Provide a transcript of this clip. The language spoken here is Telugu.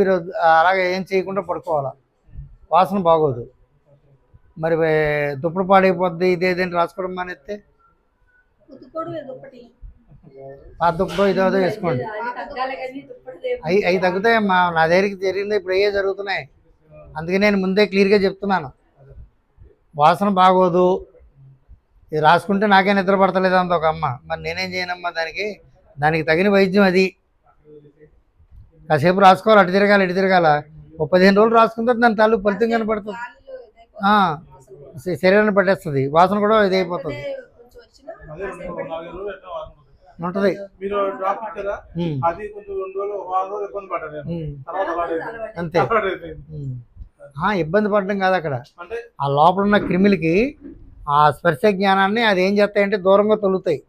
మీరు అలాగే ఏం చేయకుండా పడుకోవాలా, వాసన బాగోదు. మరి దుప్పటి పాడైపోద్ది ఇదేదేంటి రాసుకోవడం మానేస్తే పాత దుప్పటో ఇదేదో వేసుకోండి. అవి తగ్గుతాయమ్మా. నా దగ్గరికి జరిగింది ఇప్పుడు అయ్యే జరుగుతున్నాయి. అందుకే నేను ముందే క్లియర్గా చెప్తున్నాను, వాసన బాగోదు, ఇది రాసుకుంటే నాకే నిద్ర పడతలేదు అంత ఒక అమ్మ. మరి నేనేం చేయనమ్మా, దానికి తగిన వైద్యం అది. కాసేపు రాసుకోవాలి, అటు తిరగాలి ఇటు తిరగాల. 15 రోజులు రాసుకుంటే దాని తాలూకు ఫలితం కనపడుతుంది, శరీరాన్ని పట్టేస్తుంది, వాసన కూడా ఇదైపోతుంది ఉంటుంది. అంతే. ఇబ్బంది పడడం కాదు అక్కడ, ఆ లోపల ఉన్న క్రిములకి ఆ స్పర్శ జ్ఞానాన్ని అది ఏం చేస్తాయంటే దూరంగా తొలుతాయి.